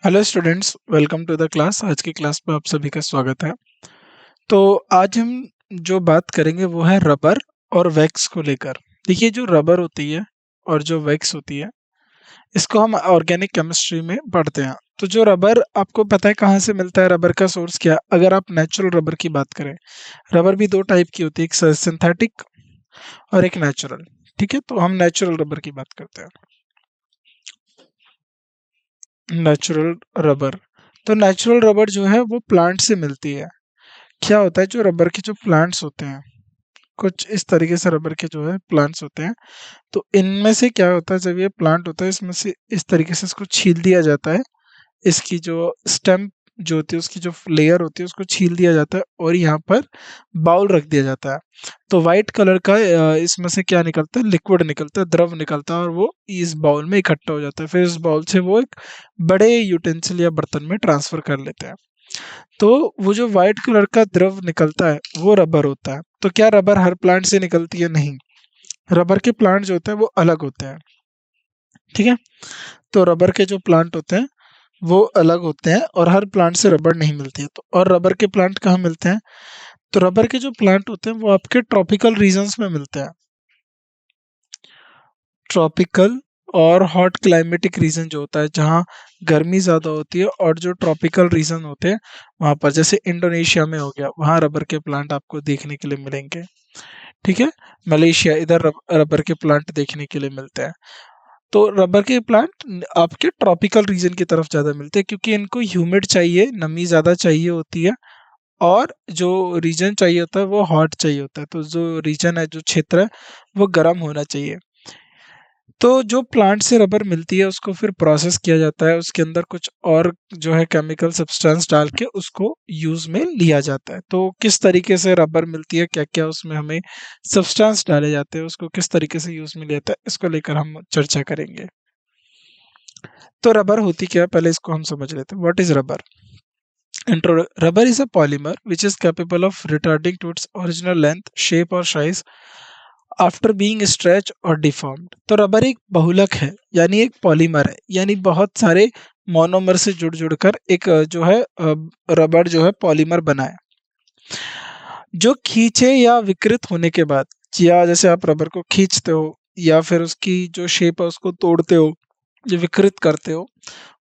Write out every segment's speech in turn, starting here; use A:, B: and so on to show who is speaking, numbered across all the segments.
A: Hello students, welcome to the class. आज की class में आप सभी का स्वागत है। तो आज हम जो बात करेंगे वो है रबर और वैक्स को लेकर। देखिए, जो रबर होती है और जो वैक्स होती है, इसको हम ऑर्गेनिक केमिस्ट्री में पढ़ते हैं। तो जो रबर, आपको पता है कहाँ से मिलता है, रबर का सोर्स क्या है? अगर आप नेचुरल रबर की बात करें, रबर भी दो टाइप की होती है, एक सिंथेटिक और एक नेचुरल। ठीक है, तो हम नेचुरल रबर की बात करते हैं। नेचुरल रबर, तो नेचुरल रबर जो है वो प्लांट से मिलती है। क्या होता है, जो रबर के जो प्लांट्स होते हैं, कुछ इस तरीके से रबर के जो है प्लांट्स होते हैं। तो इनमें से क्या होता है, जब ये प्लांट होता है इसमें से इस तरीके से इसको छील दिया जाता है। इसकी जो स्टेम जो होती है, उसकी जो लेयर होती है, उसको छील दिया जाता है और यहाँ पर बाउल रख दिया जाता है। तो वाइट कलर का इसमें से क्या निकलता है, लिक्विड निकलता है, द्रव निकलता है, और वो इस बाउल में इकट्ठा हो जाता है। फिर इस बाउल से वो एक बड़े यूटेंसिल या बर्तन में ट्रांसफर कर लेते हैं। तो वो जो व्हाइट कलर का द्रव निकलता है वो रबर होता है। तो क्या रबर हर प्लांट से निकलती है? नहीं, रबर के प्लांट जो होते हैं वो अलग होते हैं। ठीक है, तो रबर के जो प्लांट होते हैं वो अलग होते हैं और हर प्लांट से रबर नहीं मिलती है। तो और रबर के प्लांट कहाँ मिलते हैं? तो रबर के जो प्लांट होते हैं वो आपके ट्रॉपिकल रीजन्स में मिलते हैं। ट्रॉपिकल और हॉट क्लाइमेटिक रीजन जो होता है, जहाँ गर्मी ज़्यादा होती है, और जो ट्रॉपिकल रीजन होते हैं वहाँ पर, जैसे इंडोनेशिया में हो गया, वहाँ रबर के प्लांट आपको देखने के लिए मिलेंगे। ठीक है, मलेशिया, इधर रबर के प्लांट देखने के लिए मिलते हैं। तो रबर के प्लांट आपके ट्रॉपिकल रीजन की तरफ ज़्यादा मिलते हैं, क्योंकि इनको ह्यूमिड चाहिए, नमी ज़्यादा चाहिए होती है, और जो रीजन चाहिए होता है वो हॉट चाहिए होता है। तो जो रीजन है, जो क्षेत्र है, वो गर्म होना चाहिए। तो जो प्लांट से रबर मिलती है उसको फिर प्रोसेस किया जाता है, उसके अंदर कुछ और जो है केमिकल सब्सटेंस डाल के उसको यूज में लिया जाता है। तो किस तरीके से रबर मिलती है, क्या क्या उसमें हमें सब्सटेंस डाले जाते हैं, उसको किस तरीके से यूज में लिया जाता है, इसको लेकर हम चर्चा करेंगे। तो रबर होती क्या है, पहले इसको हम समझ लेते हैं। What is rubber? Intro. Rubber is a polymer which is capable of returning to its original length, shape or size after being stretch और डिफॉर्म्ड। तो रबर एक बहुलक है, यानी एक पॉलीमर है, यानी बहुत सारे मोनोमर से जुड़ जुड़कर एक जो है रबर जो है पॉलीमर बना है, जो खींचे या विकृत होने के बाद, या जैसे आप रबर को खींचते हो या फिर उसकी जो शेप है उसको तोड़ते हो, जो विकृत करते हो,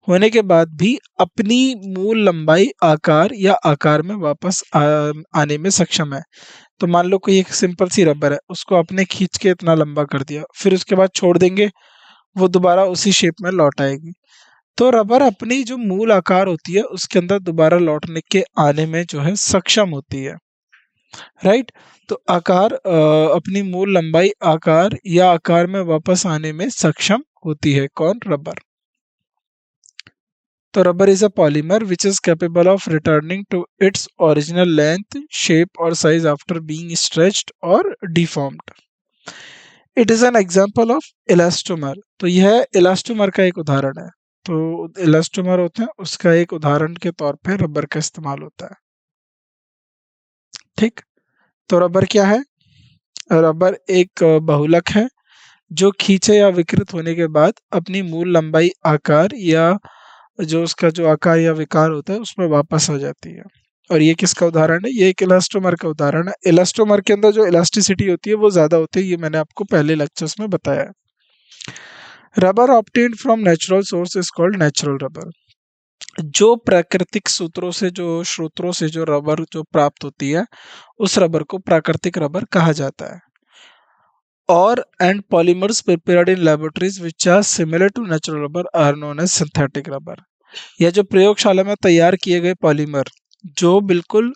A: होने के बाद भी अपनी मूल लंबाई, आकार या आकार में वापस आने में सक्षम है। तो मान लो कोई एक सिंपल सी रबर है, उसको आपने खींच के इतना लंबा कर दिया, फिर उसके बाद छोड़ देंगे, वो दोबारा उसी शेप में लौट आएगी। तो रबर अपनी जो मूल आकार होती है उसके अंदर दोबारा लौटने के आने में जो है सक्षम होती है। राइट, तो आकार अपनी मूल लंबाई, आकार या आकार में वापस आने में सक्षम होती है। कौन? रबर। तो rubber is a polymer which is capable of returning to its original length, shape और साइज आफ्टर बीइंग स्ट्रेच्ड और deformed. It is an example of elastomer. तो यह इलास्टोमर का एक उदाहरण है। तो इलास्टोमर होते हैं, उसका एक उदाहरण के तौर पे रबर का इस्तेमाल होता है। ठीक, तो रबर क्या है? रबर एक बहुलक है जो खींचे या विकृत होने के बाद अपनी मूल लंबाई, आकार या जो उसका जो आकार या विकार होता है उसमें वापस आ जाती है। और ये किसका उदाहरण है? ये एक इलास्टोमर का उदाहरण है। इलास्टोमर के अंदर जो इलास्टिसिटी होती है वो ज्यादा होती है, ये मैंने आपको पहले लेक्चर्स में बताया है। Rubber obtained from natural source is called natural rubber. जो प्राकृतिक सूत्रों से, जो स्रोतों से जो रबर जो प्राप्त होती है, उस रबर को प्राकृतिक रबर कहा जाता है। और and polymers prepared in laboratories which are similar to natural rubber are known as synthetic rubber. या जो प्रयोगशाला में तैयार किए गए पॉलीमर जो बिल्कुल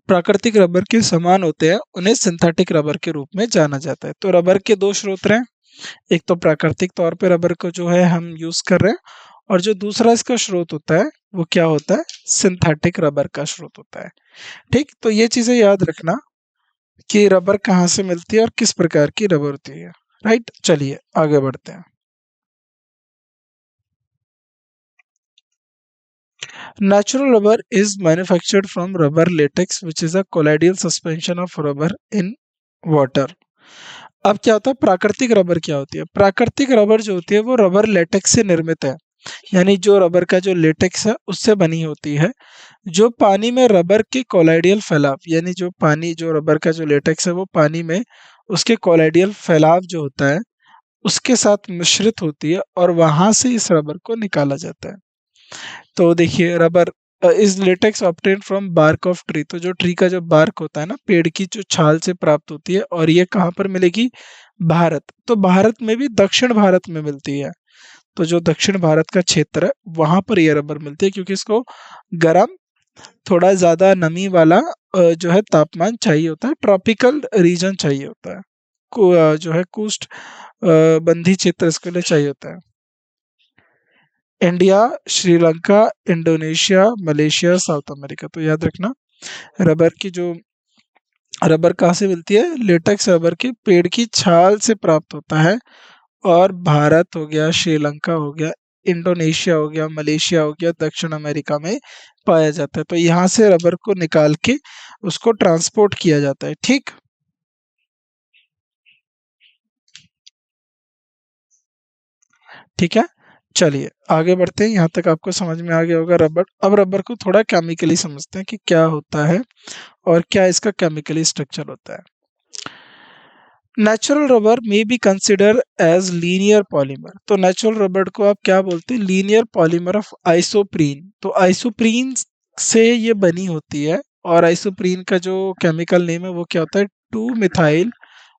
A: प्राकृतिक रबर के समान होते हैं, उन्हें सिंथेटिक रबर के रूप में जाना जाता है। तो रबर के दो स्रोत हैं, एक तो प्राकृतिक तौर पे रबर को जो है हम यूज कर रहे हैं, और जो दूसरा इसका स्रोत होता है वो क्या होता है? सिंथेटिक रबर का स्रोत होता है। ठीक, तो ये चीजें याद रखना कि रबर कहाँ से मिलती है और किस प्रकार की रबर होती है। राइट, चलिए आगे बढ़ते हैं। Natural rubber is manufactured from rubber latex, which is a colloidal suspension of rubber in water. अब क्या होता है, प्राकृतिक रबर क्या होती है? प्राकृतिक रबर जो होती है वो रबर लेटेक्स से निर्मित है। यानी जो रबर का जो लेटेक्स है उससे बनी होती है। जो पानी में रबर के कोलाइडियल फैलाव, यानी जो पानी जो रबर का जो लेटेक्स है वो पानी में उसके कोलाइडियल फैलाव जो होता है उसके साथ मिश्रित होती है और वहां से इस रबर को निकाला जाता है। तो देखिए rubber is latex obtain from bark of tree. तो जो ट्री का जो बार्क होता है ना, पेड़ की जो छाल से प्राप्त होती है, और ये कहाँ पर मिलेगी? भारत। तो भारत में भी दक्षिण भारत में मिलती है। तो जो दक्षिण भारत का क्षेत्र है वहां पर ये रबर मिलती है, क्योंकि इसको गर्म, थोड़ा ज्यादा नमी वाला जो है तापमान चाहिए होता है, ट्रॉपिकल रीजन चाहिए होता है, जो है कुष्ठ बंधी क्षेत्र इसके लिए चाहिए होता है। India, Sri Lanka, Indonesia, Malaysia, south America. तो याद रखना, रबर की जो रबर कहाँ से मिलती है? लेटेक्स रबर के पेड़ की छाल से प्राप्त होता है। और भारत हो गया, श्रीलंका हो गया, इंडोनेशिया हो गया, मलेशिया हो गया, दक्षिण अमेरिका में पाया जाता है। तो यहाँ से रबर को निकाल के उसको ट्रांसपोर्ट किया जाता है। ठीक, ठीक है। चलिए आगे बढ़ते हैं। यहाँ तक आपको समझ में आ गया होगा रबर। अब रबर को थोड़ा केमिकली समझते हैं कि क्या होता है और क्या इसका केमिकली स्ट्रक्चर होता है। नेचुरल रबर में be consider as linear polymer. तो नेचुरल रबर को आप क्या बोलते हैं? Linear polymer of isoprene. तो आइसोप्रीन से ये बनी होती है। और आइसोप्रीन का जो केमिकल नेम है वो क्या होता है? 2 मिथाइल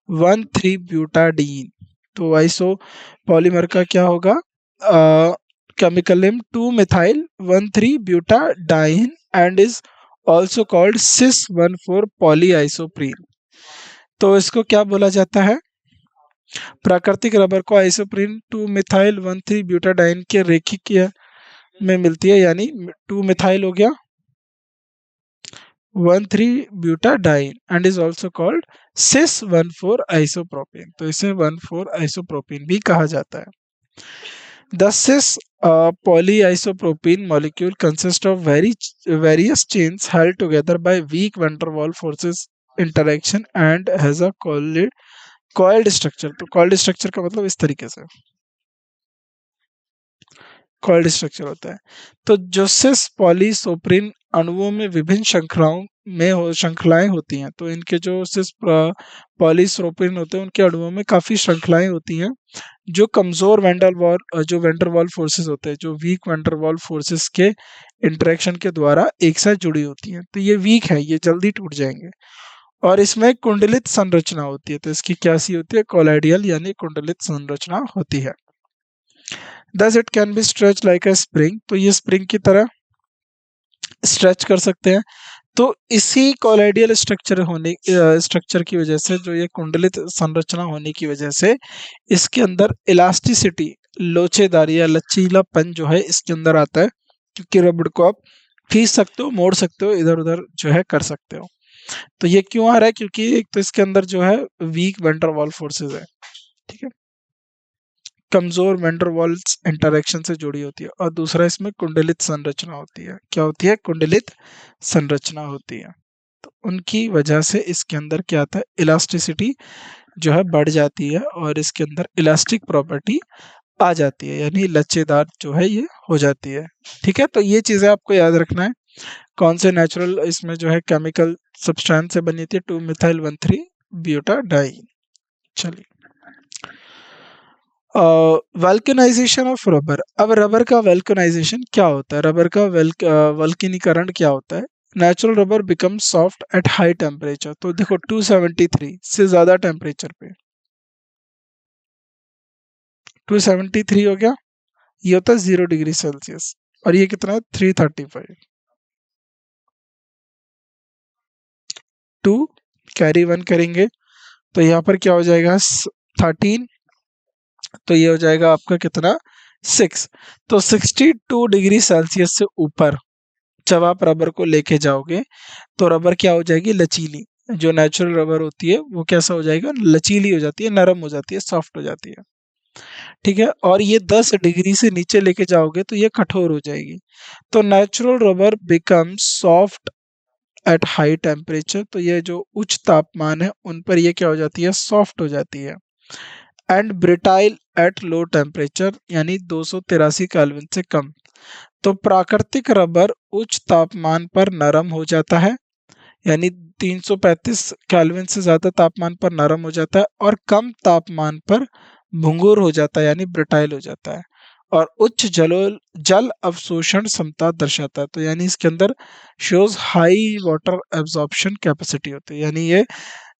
A: 1,3 ब्यूटाडीन। तो आइसो पॉलीमर का क्या होगा? Chemical name 2 methyl 1,3 butadiene and is also called cis 1,4 poly isoprene. तो इसको क्या बोला जाता है? प्राकृतिक रबर को आइसोप्रीन 2 मिथाइल 1,3 ब्यूटाडाइन के रेखिक में मिलती है, यानी 2 मिथाइल हो गया 1,3 butadiene and is also called cis 1,4 isopropane. तो इसे 1,4 आइसोप्रोपेन भी कहा जाता है। The cis polyisopropene molecule consists of various chains held together by weak van der Waals forces interaction and has a coiled structure। तो coiled structure का मतलब इस तरीके से कॉइल्ड स्ट्रक्चर होता है। तो जो सिस पॉलीसोप्रीन अणुओं में विभिन्न श्रृंखलाएं होती हैं। तो इनके जो सिस पॉलीसोप्रीन होते हैं उनके अणुओं में काफी श्रृंखलाएं होती हैं जो कमजोर वेंडरवॉल फोर्सेस होते हैं, जो वीक वेंडरवॉल फोर्सेस के इंटरेक्शन के द्वारा एक साथ जुड़ी होती हैं। तो ये वीक है, ये जल्दी टूट जाएंगे। और इसमें कुंडलित संरचना होती है। तो इसकी क्या सी होती है? कोलाइडियल यानी कुंडलित संरचना होती है। Thus it can be stretch like a spring. तो ये स्प्रिंग की तरह स्ट्रेच कर सकते हैं। तो इसी कोलाइडियल स्ट्रक्चर की वजह से, जो ये कुंडलित संरचना होने की वजह से, इसके अंदर इलास्टिसिटी, लोचेदारी या लचीलापन जो है इसके अंदर आता है, क्योंकि रबड़ को आप खींच सकते हो, मोड़ सकते हो, इधर उधर जो है कर सकते हो। तो ये क्यों आ रहा है? क्योंकि एक तो इसके अंदर जो है वीक वेंडर वॉल फोर्सेज है, ठीक है, कमजोर वेंडरवॉल्स इंटरेक्शन से जुड़ी होती है। और दूसरा इसमें कुंडलित संरचना होती है। क्या होती है? कुंडलित संरचना होती है। तो उनकी वजह से इसके अंदर क्या आता है? इलास्टिसिटी जो है बढ़ जाती है और इसके अंदर इलास्टिक प्रॉपर्टी आ जाती है, यानी लच्चेदार जो है ये हो जाती है। ठीक है, तो ये चीजें आपको याद रखना है। कौन से नेचुरल इसमें जो है केमिकल सब्सटेंस से बनी थी? 2 मिथाइल 1,3 ब्यूटाडाइन। चलिए, वल्कनाइजेशन ऑफ रबर। अब रबर का वल्कनाइजेशन क्या होता है? रबर का वल्कनीकरण क्या होता है? Natural rubber become soft at high temperature. तो देखो 273 से ज्यादा टेम्परेचर पे, 273 हो गया, ये होता है 0 डिग्री सेल्सियस। और ये कितना है? 335। 2 कैरी 1 करेंगे तो यहाँ पर क्या हो जाएगा? 13। तो ये हो जाएगा आपका कितना? 6। तो 62 डिग्री सेल्सियस से ऊपर जब आप रबर को लेके जाओगे तो रबर क्या हो जाएगी? लचीली। जो नेचुरल रबर होती है वो कैसा हो जाएगा? लचीली हो जाती है, नरम हो जाती है, सॉफ्ट हो जाती है। ठीक है, और ये 10 डिग्री से नीचे लेके जाओगे तो ये कठोर हो जाएगी। तो natural rubber become soft at high temperature. तो ये जो उच्च तापमान है उन पर ये क्या हो जाती है? सॉफ्ट हो जाती है। एंड ब्रिटाइल एट लो टेम्परेचर यानी 283 केल्विन से कम। तो प्राकृतिक रबर उच्च तापमान पर नरम हो जाता है, यानी 335 केल्विन से ज्यादा तापमान पर नरम हो जाता है, और कम तापमान पर भंगुर हो जाता है यानी ब्रिटाइल हो जाता है, और उच्च जल अवशोषण क्षमता दर्शाता है। तो यानी इसके अंदर shows high water absorption capacity होती है, यानी ये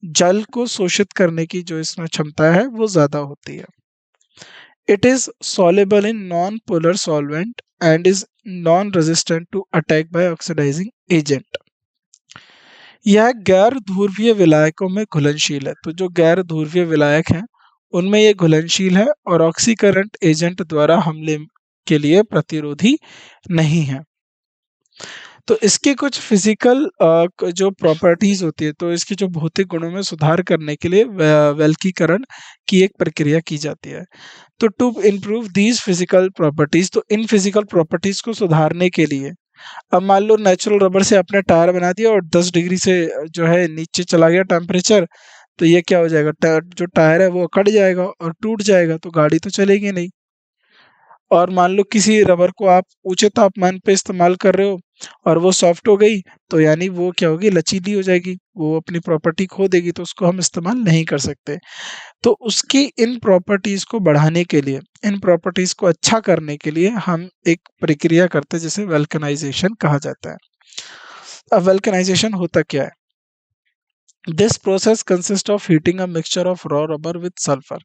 A: जल को शोषित करने की जो इसमें क्षमता है वो ज्यादा होती है। It is soluble in non-polar solvent and is non-resistant to attack by oxidizing agent। यह गैर ध्रुवीय विलायकों में घुलनशील है। तो जो गैर ध्रुवीय विलायक हैं उनमें ये घुलनशील है और ऑक्सीकरंट एजेंट द्वारा हमले के लिए प्रतिरोधी नहीं है। तो इसके कुछ फिजिकल जो प्रॉपर्टीज होती है, तो इसके जो भौतिक गुणों में सुधार करने के लिए वल्कीकरण की एक प्रक्रिया की जाती है। तो to improve these physical properties, तो इन फिजिकल प्रॉपर्टीज को सुधारने के लिए अब मान लो नेचुरल रबर से आपने टायर बना दिया और 10 डिग्री से जो है नीचे चला गया टेम्परेचर, तो ये क्या हो जाएगा, जो टायर है वो कट जाएगा और टूट जाएगा, तो गाड़ी तो चलेगी नहीं। और मान लो किसी रबर को आप ऊंचे तापमान पे इस्तेमाल कर रहे हो और वो सॉफ्ट हो गई, तो यानी वो क्या होगी, लचीली हो जाएगी, वो अपनी प्रॉपर्टी खो देगी, तो उसको हम इस्तेमाल नहीं कर सकते। तो उसकी इन प्रॉपर्टीज को बढ़ाने के लिए, इन प्रॉपर्टीज को अच्छा करने के लिए हम एक प्रक्रिया करते हैं जिसे वल्कनाइजेशन कहा जाता है। अब वल्कनाइजेशन होता क्या है? This process consist of heating a mixture of raw rubber with sulphur.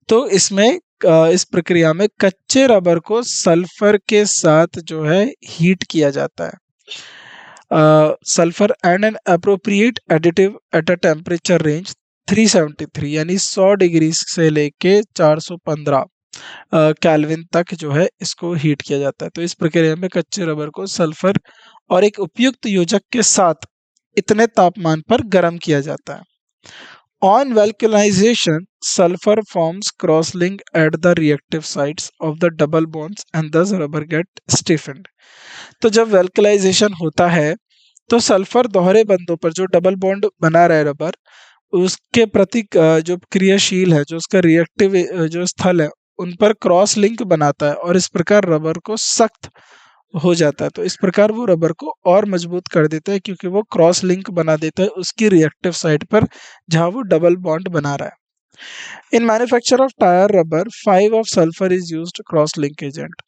A: तो इसमें इस प्रक्रिया में कच्चे रबर को सल्फर के साथ जो है हीट किया जाता है। Sulphur and an appropriate additive at a temperature range 373 यानी 100 डिग्री से लेके 415 केल्विन तक जो है इसको हीट किया जाता है। तो इस प्रक्रिया में कच्चे रबर को सल्फर और एक उपयुक्त योजक के साथ इतने तापमान पर गर्म किया जाता है। On vulcanization, sulfur forms crosslink at the reactive sites of the double bonds and thus rubber get stiffened। तो जब वल्कनाइजेशन होता है तो सल्फर दोहरे बंधों पर जो डबल बॉन्ड बना रहा है रबर, उसके प्रति जो क्रियाशील है, जो उसका रिएक्टिव जो स्थल है, उन पर क्रॉस लिंक बनाता है और इस प्रकार रबर को सख्त हो जाता है। तो इस प्रकार वो रबर को और मजबूत कर देता है क्योंकि वो क्रॉस लिंक बना देता है उसकी रिएक्टिव साइड पर जहां वो डबल बॉन्ड बना रहा है। इन manufacture of tyre rubber 5 of sulphur is used cross link agent.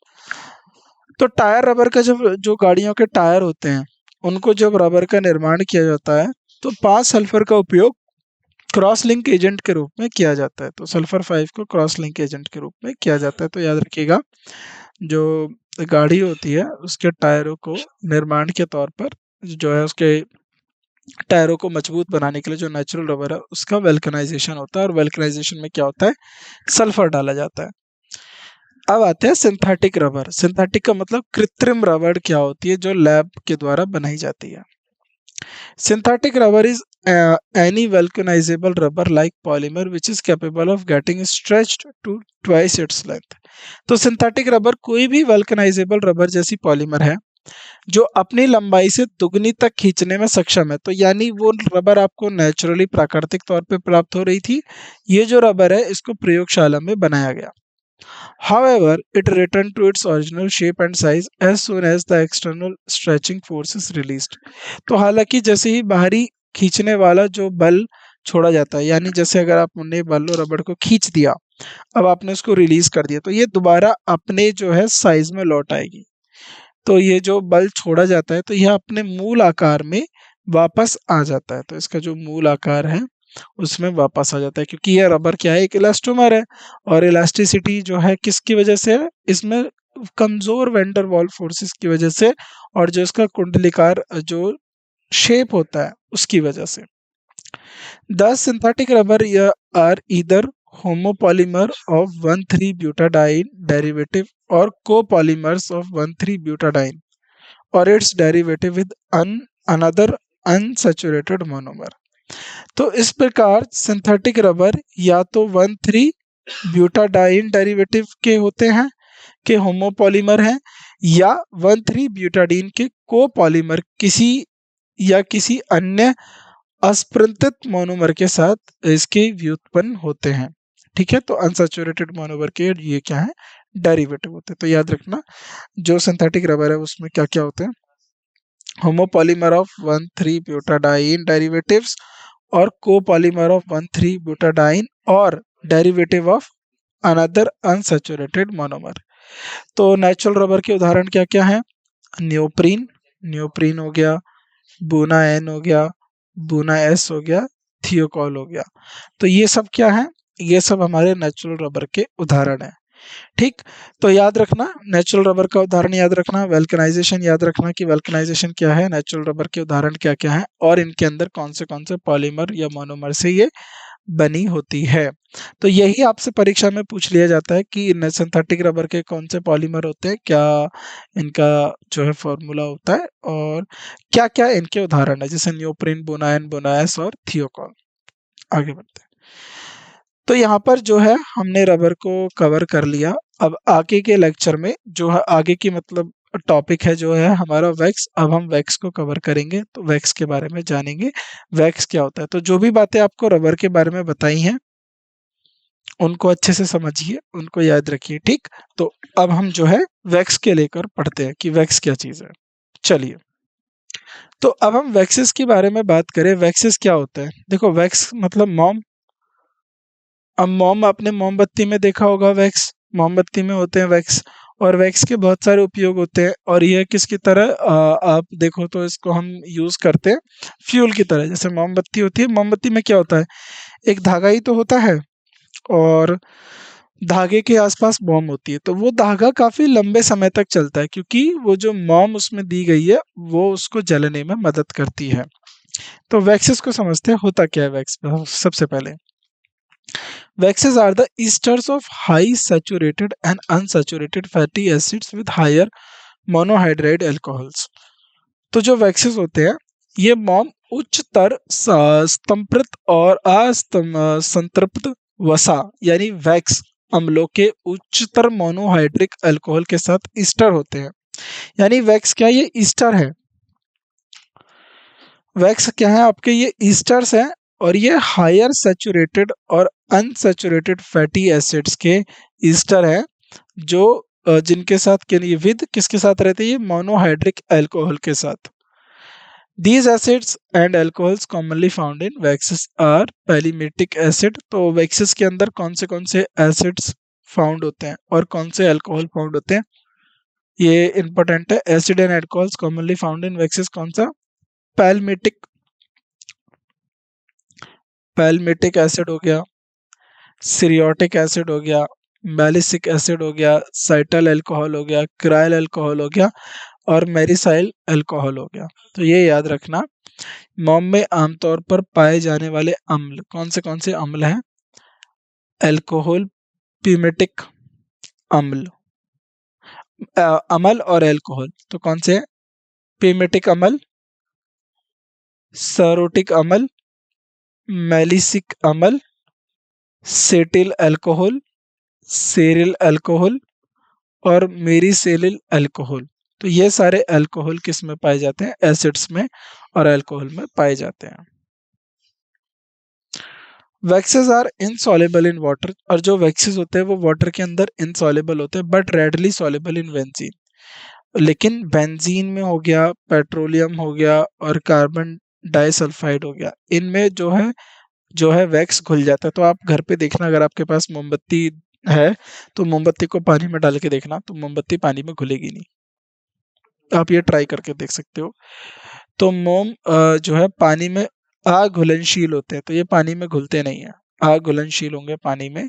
A: तो टायर रबर का जब जो गाड़ियों के टायर होते हैं उनको जब रबर का निर्माण किया जाता है तो 5 सल्फर का उपयोग क्रॉस लिंक एजेंट के रूप में किया जाता है। तो सल्फर 5 को क्रॉस लिंक एजेंट के रूप में किया जाता है। तो याद रखिएगा, जो गाड़ी होती है उसके टायरों को निर्माण के तौर पर जो है उसके टायरों को मजबूत बनाने के लिए जो नेचुरल रबर है उसका वेल्कनाइजेशन होता है, और वेल्कनाइजेशन में क्या होता है, सल्फर डाला जाता है। अब आते हैं सिंथेटिक रबर। सिंथेटिक का मतलब कृत्रिम रबर क्या होती है जो लैब के द्वारा बनाई जाती है। Synthetic rubber is any vulcanizable rubber like polymer which is capable of getting stretched to twice its length। तो सिंथेटिक रबर कोई भी वल्कनाइजेबल रबर जैसी पॉलीमर है जो अपनी लंबाई से दुगनी तक खींचने में सक्षम है। तो यानी वो रबर आपको नेचुरली प्राकृतिक तौर पे प्राप्त हो रही थी, ये जो रबर है इसको प्रयोगशाला में बनाया गया। However, it returned to its original shape and size as soon as the external stretching force is released। तो हालांकि जैसे ही बाहरी खींचने वाला जो बल छोड़ा जाता है, यानी जैसे अगर आपने बल्लो रबड़ को खींच दिया, अब आपने उसको रिलीज कर दिया, तो ये दोबारा अपने जो है साइज में लौट आएगी। तो ये जो बल छोड़ा जाता है तो यह अपने मूल आकार में वापस आ जाता है। तो इसका जो मूल आकार है उसमें वापस आ जाता है, क्योंकि यह रबर क्या है, एक इलास्टोमर है, और इलास्टिसिटी जो है किसकी वजह से है, इसमें कमजोर वेंडर वॉल फोर्सेस की वजह से, और जो इसका कुंडलिकार जो शेप होता है उसकी वजह से। The synthetic rubber are either homopolymer of 1,3-butadiene derivative और कोपॉलीमर्स ऑफ 1,3-butadiene और its derivative with another unsaturated monomer. तो इस प्रकार सिंथेटिक रबर या तो 1,3-butadiene डेरिवेटिव के होते हैं, के होमोपॉलीमर हैं, या 1,3-butadiene के कोपॉलीमर किसी अन्य अस्पृंतित मोनोमर के साथ इसके व्युत्पन्न होते हैं। ठीक है, तो अनसैचुरेटेड मोनोमर के ये क्या है, डेरिवेटिव होते हैं। तो याद रखना जो सिंथेटिक रबर है उसमें क्या क्या होते हैं, होमोपॉलीमर ऑफ 1,3-ब्यूटाडाइन डेरिवेटिव्स और कोपॉलीमर ऑफ 1,3-ब्यूटाडाइन और derivative of another unsaturated monomer. तो नेचुरल रबर के उदाहरण क्या क्या हैं, नियोप्रीन, नियोप्रीन हो गया, बूना एन हो गया, बूना एस हो गया, थियोकॉल हो गया। तो ये सब क्या है, ये सब हमारे नेचुरल रबर के उदाहरण हैं। ठीक, तो याद रखना नेचुरल रबर का उदाहरण याद रखना, वेल्कनाइजेशन याद रखना कि वेल्कनाइजेशन क्या है, नेचुरल रबर के उदाहरण क्या क्या है और इनके अंदर कौन से पॉलीमर या मोनोमर से ये बनी होती है। तो यही आपसे परीक्षा में पूछ लिया जाता है कि सिंथेटिक रबर के कौन से पॉलीमर होते हैं, क्या इनका जो है फॉर्मूला होता है और क्या क्या इनके उदाहरण है, जैसे नियोप्रीन, बोनायन, बोनायस और थियोकॉल। आगे बढ़ते हैं। तो यहाँ पर जो है हमने रबर को कवर कर लिया। अब आगे के लेक्चर में जो है आगे की मतलब टॉपिक है जो है हमारा वैक्स। अब हम वैक्स को कवर करेंगे, तो वैक्स के बारे में जानेंगे, वैक्स क्या होता है। तो जो भी बातें आपको रबर के बारे में बताई हैं उनको अच्छे से समझिए, उनको याद रखिए। ठीक, तो अब हम जो है वैक्स के लेकर पढ़ते हैं कि वैक्स क्या चीज़ है। चलिए, तो अब हम वैक्सेस के बारे में बात करें। वैक्सेस क्या होता है, देखो वैक्स मतलब मोम। अब मोम आपने मोमबत्ती में देखा होगा, वैक्स मोमबत्ती में होते हैं वैक्स, और वैक्स के बहुत सारे उपयोग होते हैं। और यह किसकी तरह आप देखो तो इसको हम यूज करते हैं फ्यूल की तरह। जैसे मोमबत्ती होती है, मोमबत्ती में क्या होता है, एक धागा ही तो होता है और धागे के आसपास मोम होती है, तो वो धागा काफी लंबे समय तक चलता है क्योंकि वो जो मोम उसमें दी गई है वो उसको जलने में मदद करती है। तो वैक्सेस को समझते हैं, होता क्या है वैक्स। सबसे पहले waxes are the esters of high saturated and unsaturated fatty acids with higher monohydrate alcohols। तो जो वैक्सेस होते हैं ये मोम उच्चतर स्तंभृत और असंतृप्त वसा यानी वैक्स अम्लों के उच्चतर मोनोहाइड्रिक अल्कोहल के साथ ईस्टर होते हैं। यानी वैक्स क्या, ये ईस्टर है। वैक्स क्या है आपके, ये ईस्टर्स हैं और ये हायर सैचुरेटेड और अनसैचुरेटेड फैटी एसिड्स के ईस्टर हैं जो जिनके साथ विद किसके साथ रहते हैं, ये मोनोहाइड्रिक अल्कोहल के साथ। These acids and alcohols commonly found in waxes are palmitic acid. तो वैक्सेस के अंदर कौन से एसिड्स फाउंड होते हैं और कौन से अल्कोहल फाउंड होते हैं, ये इंपॉर्टेंट है। Acid and alcohols commonly found in waxes कौन सा, पैलमेटिक, पैलमेटिक एसिड हो गया, सीरियोटिक एसिड हो गया, मैलिसिक एसिड हो गया, साइटल अल्कोहल हो गया, क्राइल अल्कोहल हो गया और मेरिसाइल अल्कोहल हो गया। तो ये याद रखना, मोम में आमतौर पर पाए जाने वाले अम्ल कौन से अम्ल हैं, अल्कोहल, पीमेटिक अम्ल, अमल और अल्कोहल। तो कौन से, पीमेटिक अम्ल, सरोटिक अम्ल, मैलिसिक अम्ल, सेटिल अल्कोहल, सेरिल अल्कोहल और मेरिसेलिल अल्कोहल। तो ये सारे अल्कोहल किस में पाए जाते हैं, एसिड्स में और अल्कोहल में पाए जाते हैं। Waxes are insoluble in water, और जो वैक्सेस होते हैं वो वाटर के अंदर इनसॉल्युबल होते हैं but readily soluble in benzene. लेकिन बेंजीन में हो गया, पेट्रोलियम हो गया और कार्बन डाइसल्फाइड हो गया, इनमें जो है वैक्स घुल जाता है। तो आप घर पे देखना, अगर आपके पास मोमबत्ती है तो मोमबत्ती को पानी में डाल के देखना, तो मोमबत्ती पानी में घुलेगी नहीं। आप ये ट्राई करके देख सकते हो। तो मोम जो है पानी में अघुलनशील होते हैं, तो ये पानी में घुलते नहीं है, अघुलनशील होंगे पानी में।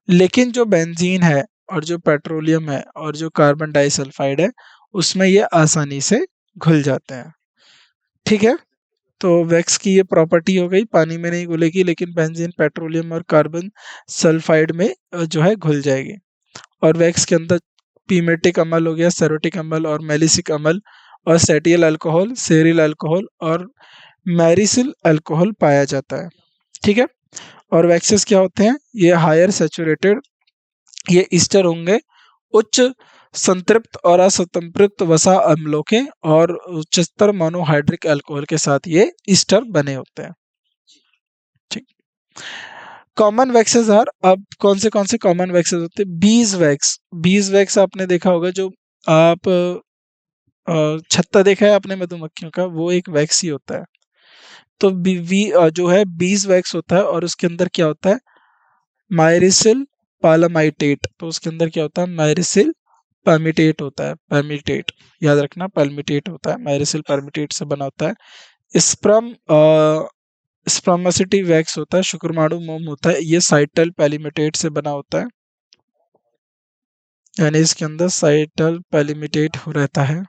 A: लेकिन जो बेंजीन है और जो पेट्रोलियम है और जो कार्बन डाइसल्फाइड है उसमें ये आसानी से घुल जाते हैं। ठीक है, तो वैक्स की ये प्रॉपर्टी हो गई, पानी में नहीं घुलेगी लेकिन बेंजीन, पेट्रोलियम और कार्बन सल्फाइड में जो है घुल जाएगी। और वैक्स के अंदर पीमेटिक अम्ल हो गया, सेरोटिक अम्ल और मेलिसिक अम्ल और सेटियल अल्कोहल, सेरिल अल्कोहल और मैरिसिल अल्कोहल पाया जाता है। ठीक है, और वैक्सेस क्या होते हैं, ये हायर सैचुरेटेड, ये ईस्टर होंगे उच्च संतृप्त और असंतृप्त वसा अम्लों के और उच्चतर मोनोहाइड्रिक अल्कोहल के साथ ये ईस्टर बने होते हैं। ठीक, कॉमन वैक्सेस आर, अब कौन से कॉमन वैक्सेस होते हैं? Bees wax. बीज वैक्स आपने देखा होगा, जो आप छत्ता देखा है आपने मधुमक्खियों का, वो एक वैक्स ही होता है। तो जो है बीज वैक्स होता है, और उसके अंदर क्या होता है? माइरिसिल पालामाइटेट। तो उसके अंदर क्या होता है? माइरिसिल परमिटेट होता है, परमिटेट, याद रखना, परमिटेट होता है, माइरिसिल परमिटेट से बना होता है। स्प्रम स्पर्मेसिटी वैक्स होता है, शुक्रमाणु मोम होता है, ये साइटल पैलिमेटेट से बना होता है, यानी इसके अंदर साइटल पैलिमेटेट हो रहता है।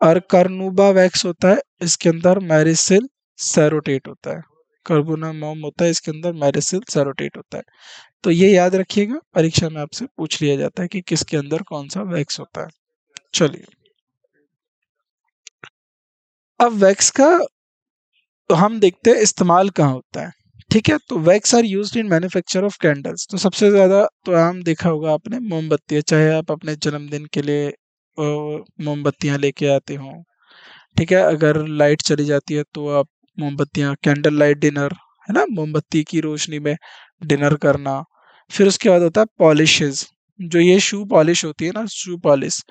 A: और कार्नुबा वैक्स होता है, इसके अंदर मैरिसिल सेरोटेट होता है। कार्बोना मोम होता है, इसके अंदर मैरिसिल सेरोटेट होता है। तो ये याद रखिएगा, परीक्षा में आपसे पूछ लिया जाता है कि किसके अंदर कौन सा वैक्स होता है। चलिए, अब वैक्स का तो हम देखते हैं इस्तेमाल कहाँ होता है। ठीक है, तो wax are used in manufacture of candles. तो सबसे ज्यादा तो आम देखा होगा आपने मोमबत्तियां, चाहे आप अपने जन्मदिन के लिए मोमबत्तियां लेके आते हो। ठीक है, अगर लाइट चली जाती है तो आप मोमबत्तियां, कैंडल लाइट डिनर, है ना, मोमबत्ती की रोशनी में डिनर करना। फिर उसके बाद होता है पॉलिशेस। जो ये शू पॉलिश होती है ना, शू पॉलिश,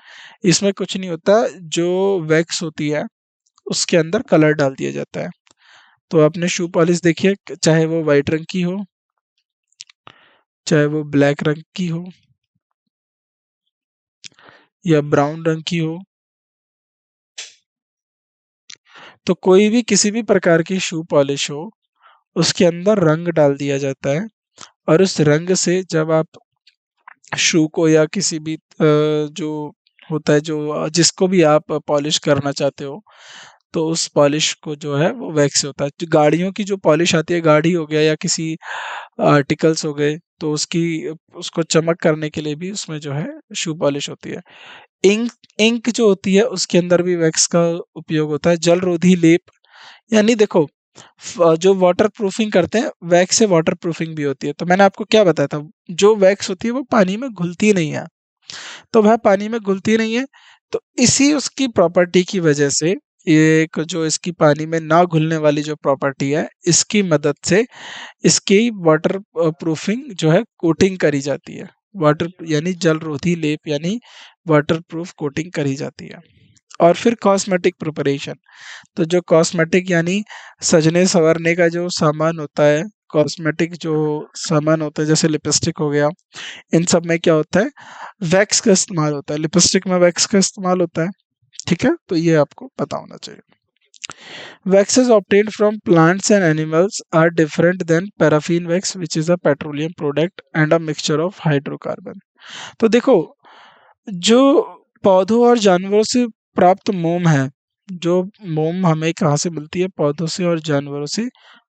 A: इसमें कुछ नहीं होता, जो वैक्स होती है उसके अंदर कलर डाल दिया जाता है। तो आपने शू पॉलिश देखी है, चाहे वो वाइट रंग की हो, चाहे वो ब्लैक रंग की हो, या ब्राउन रंग की हो, तो कोई भी किसी भी प्रकार की शू पॉलिश हो, उसके अंदर रंग डाल दिया जाता है। और उस रंग से जब आप शू को या किसी भी जो होता है, जो जिसको भी आप पॉलिश करना चाहते हो, तो उस पॉलिश को जो है वो वैक्स से होता है। जो गाड़ियों की जो पॉलिश आती है, गाड़ी हो गया या किसी आर्टिकल्स हो गए, तो उसकी उसको चमक करने के लिए भी उसमें जो है शू पॉलिश होती है। इंक इंक जो होती है उसके अंदर भी वैक्स का उपयोग होता है। जल रोधी लेप, यानी देखो, जो वाटर प्रूफिंग करते हैं, वैक्स से वाटर प्रूफिंग भी होती है। तो मैंने आपको क्या बताया था, जो वैक्स होती है वो पानी में घुलती नहीं है। तो वह पानी में घुलती नहीं है, तो इसी उसकी प्रॉपर्टी की वजह से, ये एक जो इसकी पानी में ना घुलने वाली जो प्रॉपर्टी है, इसकी मदद से इसकी वाटर प्रूफिंग जो है कोटिंग करी जाती है। वाटर यानी जल रोधी लेप, यानी वाटर प्रूफ कोटिंग करी जाती है। और फिर कॉस्मेटिक प्रिपरेशन, तो जो कॉस्मेटिक यानी सजने संवरने का जो सामान होता है, कॉस्मेटिक जो सामान होता है, जैसे लिपस्टिक हो गया, इन सब में क्या होता है? वैक्स का इस्तेमाल होता है। लिपस्टिक में वैक्स का इस्तेमाल होता है। ठीक है, तो ये आपको पता होना चाहिए। Waxes obtained from plants and animals are different than paraffin wax, which is a petroleum product and a mixture of hydrocarbon. तो देखो, जो पौधों और जानवरों से प्राप्त मोम है, जो मोम हमें कहाँ से मिलती है? पौधों से और जानवरों से।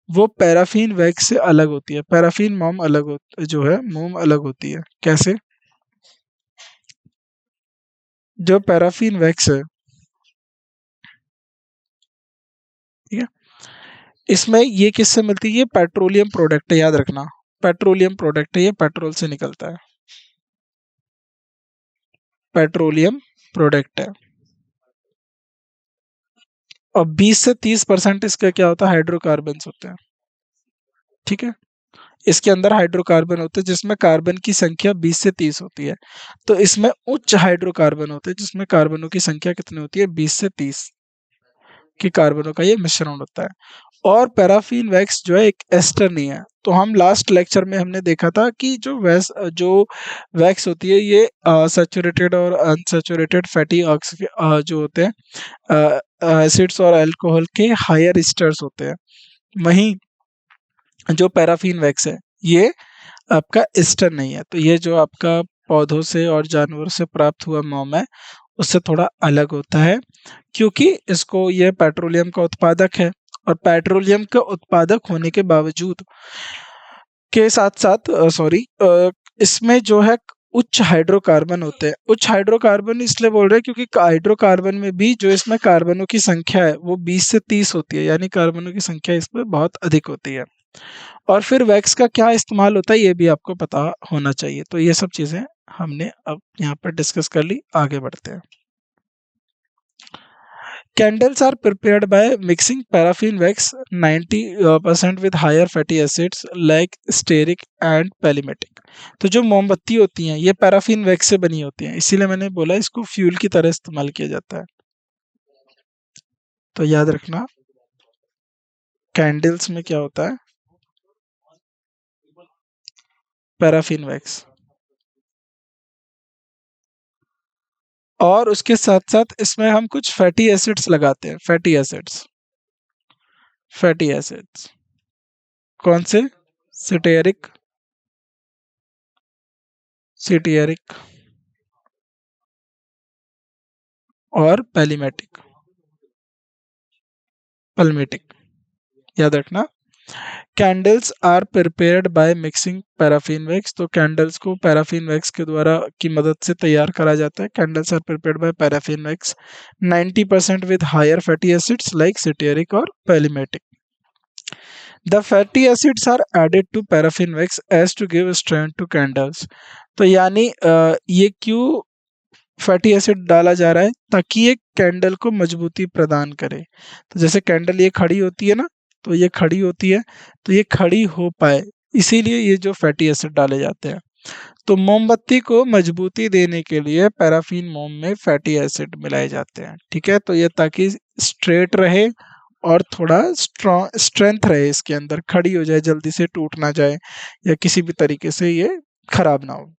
A: वो पैराफिन वैक्स से अलग होती है। पैराफिन मोम अलग जो है, मोम अलग होती है। कैसे? जो पैराफिन वैक्स है, ठीक है, इसमें ये किससे मिलती है? ये पेट्रोलियम प्रोडक्ट है, याद रखना, पेट्रोलियम प्रोडक्ट है, ये पेट्रोल से निकलता है, पेट्रोलियम प्रोडक्ट है। और 20 से 30% इसका क्या होता है? हाइड्रोकार्बन होते हैं। ठीक है, इसके अंदर हाइड्रोकार्बन होते हैं, जिसमें कार्बन की संख्या 20 से 30 होती है। तो इसमें उच्च हाइड्रोकार्बन होते हैं, जिसमें कार्बनों की संख्या कितनी होती है? 20 से 30 के कार्बनों का ये मिश्रण होता है। और पैराफिन वैक्स जो है एक एस्टर नहीं है। तो हम लास्ट लेक्चर में हमने देखा था कि जो वैक्स होती है, ये सैचुरेटेड और अनसैचुरेटेड फैटी जो होते हैं, एसिड्स और अल्कोहल के हायर एस्टर्स होते हैं। वहीं जो पैराफिन वैक्स है, ये आपका एस्टर नहीं है। तो ये जो आपका पौधों से और जानवरों से प्राप्त हुआ मोम है, उससे थोड़ा अलग होता है, क्योंकि इसको ये पेट्रोलियम का उत्पादक है। और पेट्रोलियम का उत्पादक होने के बावजूद के साथ साथ सॉरी इसमें जो है उच्च हाइड्रोकार्बन होते हैं। उच्च हाइड्रोकार्बन इसलिए बोल रहे हैं क्योंकि हाइड्रोकार्बन में भी जो इसमें कार्बनों की संख्या है वो 20 से 30 होती है, यानी कार्बनों की संख्या इसमें बहुत अधिक होती है। और फिर वैक्स का क्या इस्तेमाल होता है, ये भी आपको पता होना चाहिए। तो ये सब चीजें हमने अब यहाँ पर डिस्कस कर ली। आगे बढ़ते हैं। Candles are prepared by mixing paraffin wax 90% with higher fatty acids like stearic and palmitic। तो जो मोमबत्ती होती हैं ये पैराफिन वैक्स से बनी होती हैं, इसीलिए मैंने बोला इसको फ्यूल की तरह इस्तेमाल किया जाता है। तो याद रखना कैंडल्स में क्या होता है, पैराफिन वैक्स। और उसके साथ साथ इसमें हम कुछ फैटी एसिड्स लगाते हैं, फैटी एसिड्स, फैटी एसिड्स कौन से, सिटेरिक, सिटियरिक और पैलिमेटिक, पल्मेटिक। याद रखना candles are prepared by mixing paraffin wax. तो कैंडल्स को पैराफिन वैक्स के द्वारा की मदद से तैयार करा जाता है। Candles are prepared by paraffin wax 90% with higher fatty acids like stearic और palmitic. The fatty acids are added to paraffin wax as to give strength to candles. तो यानी ये क्यों फैटी एसिड डाला जा रहा है, ताकि ये कैंडल को मजबूती प्रदान करे। तो जैसे कैंडल ये खड़ी होती है ना, तो ये खड़ी होती है, तो ये खड़ी हो पाए, इसीलिए ये जो फैटी एसिड डाले जाते हैं। तो मोमबत्ती को मजबूती देने के लिए पैराफिन मोम में फैटी एसिड मिलाए जाते हैं। ठीक है, तो ये ताकि स्ट्रेट रहे और थोड़ा स्ट्रेंथ रहे, इसके अंदर खड़ी हो जाए, जल्दी से टूट ना जाए या किसी भी तरीके से ये खराब ना हो।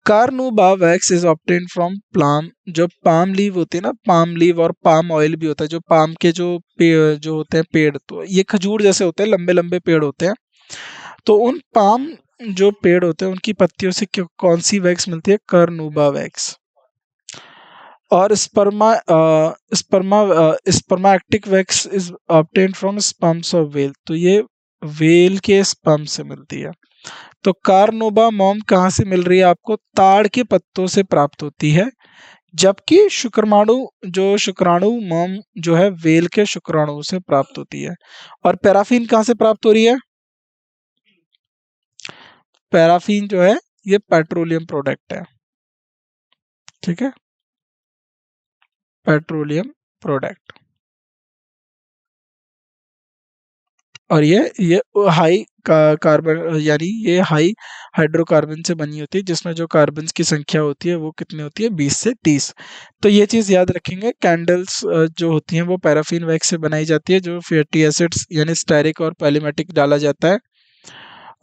A: कार्नुबा वैक्स इज ऑब्टेन फ्रॉम प्लाम। जो पाम लीव होते हैं ना, पाम लीव और पाम ऑयल भी होता है, जो पाम के जो पेड़ जो होते हैं पेड़, तो ये खजूर जैसे होते हैं, लंबे लंबे पेड़ होते हैं। तो उन पाम जो पेड़ होते हैं उनकी पत्तियों से कौन सी वैक्स मिलती है, कार्नुबा वैक्स। और spermatic wax is obtain from sperms of whale. तो ये व्हेल के स्पर्म से मिलती है। तो कार्नोबा मोम कहाँ से मिल रही है आपको, ताड़ के पत्तों से प्राप्त होती है। जबकि शुक्राणु मोम जो है वेल के शुक्राणु से प्राप्त होती है। और पैराफिन कहाँ से प्राप्त हो रही है, पैराफिन जो है ये पेट्रोलियम प्रोडक्ट है। ठीक है, पेट्रोलियम प्रोडक्ट। और ये हाई कार्बन, यानी ये हाई हाइड्रोकार्बन से बनी होती है, जिसमें जो कार्बन की संख्या होती है वो कितनी होती है, 20 से 30। तो ये चीज़ याद रखेंगे। कैंडल्स जो होती हैं वो पैराफिन वैक्स से बनाई जाती है, जो फैटी एसिड्स यानी स्टेरिक और पैलिमेटिक डाला जाता है,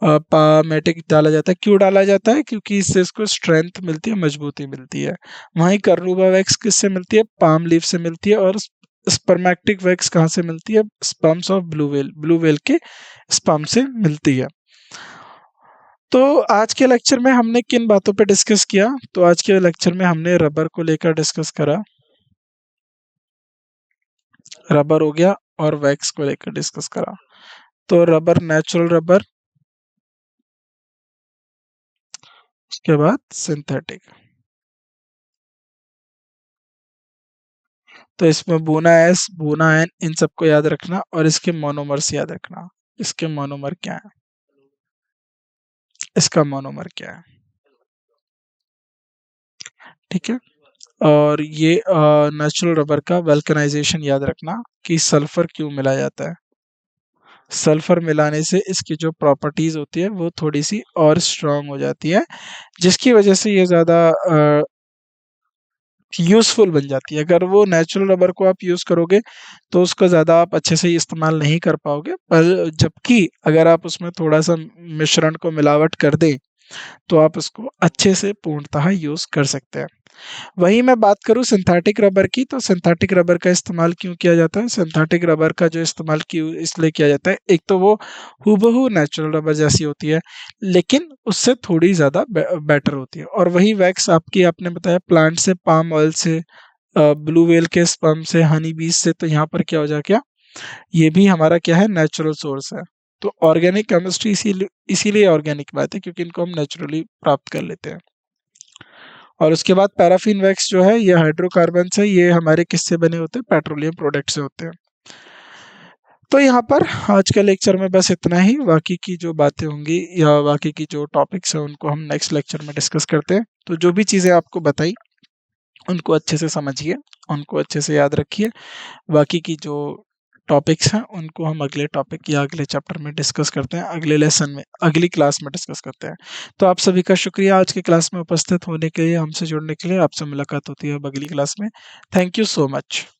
A: पामेटिक डाला जाता है। क्यों डाला जाता है, क्योंकि इससे इसको स्ट्रेंथ मिलती है, मजबूती मिलती है। वहीं कार्नुबा वैक्स किससे मिलती है, पाम लीफ से मिलती है। और स्पर्मेटिक वैक्स कहाँ से मिलती है, sperms of blue whale, blue whale के स्पर्म से मिलती है। तो आज के लेक्चर में हमने किन बातों पे डिस्कस किया, तो आज के लेक्चर में हमने रबर को लेकर डिस्कस करा, रबर हो गया, और वैक्स को लेकर डिस्कस करा। तो रबर, नेचुरल रबर, उसके बाद सिंथेटिक। तो इसमें बोना एस, बोना एन, इन सबको याद रखना, और इसके मोनोमर्स याद रखना। इसके मोनोमर क्या है, इसका मोनोमर क्या है। ठीक है, और ये नेचुरल रबर का वल्कनाइजेशन याद रखना, कि सल्फर क्यों मिलाया जाता है। सल्फर मिलाने से इसकी जो प्रॉपर्टीज होती है वो थोड़ी सी और स्ट्रांग हो जाती है, जिसकी वजह से ये ज़्यादा यूजफुल बन जाती है। अगर वो नेचुरल रबर को आप यूज करोगे तो उसको ज़्यादा आप अच्छे से इस्तेमाल नहीं कर पाओगे, पर जबकि अगर आप उसमें थोड़ा सा मिश्रण को मिलावट कर दें तो आप उसको अच्छे से पूर्णतः यूज कर सकते हैं। वहीं मैं बात करूं सिंथेटिक रबर की, तो सिंथेटिक रबर का इस्तेमाल क्यों किया जाता है, सिंथेटिक रबर का जो इस्तेमाल क्यों इसलिए किया जाता है, एक तो वो हूबहू नेचुरल रबर जैसी होती है, लेकिन उससे थोड़ी ज़्यादा बेटर होती है। और वही वैक्स आपकी, आपने बताया प्लांट से, पाम ऑयल से, ब्लू वेल के स्पर्म से, हनी बीज से, तो यहाँ पर क्या हो जाए, क्या ये भी हमारा क्या है, नेचुरल सोर्स है। तो ऑर्गेनिक केमिस्ट्री इसीलिए ऑर्गेनिक बात है, क्योंकि इनको हम नेचुरली प्राप्त कर लेते हैं। और उसके बाद पैराफिन वैक्स जो है ये हाइड्रोकार्बन से, ये हमारे किससे बने होते हैं, पेट्रोलियम प्रोडक्ट से होते हैं। तो यहाँ पर आज का लेक्चर में बस इतना ही। बाकी की जो बातें होंगी या बाकी की जो टॉपिक्स हैं उनको हम नेक्स्ट लेक्चर में डिस्कस करते हैं। तो जो भी चीज़ें आपको बताई उनको अच्छे से समझिए, उनको अच्छे से याद रखिए। बाकी की जो टॉपिक्स हैं उनको हम अगले टॉपिक या अगले चैप्टर में डिस्कस करते हैं, अगले लेसन में, अगली क्लास में डिस्कस करते हैं। तो आप सभी का शुक्रिया आज की क्लास में उपस्थित होने के लिए, हमसे जुड़ने के लिए। आपसे मुलाकात होती है अब अगली क्लास में। Thank you so much.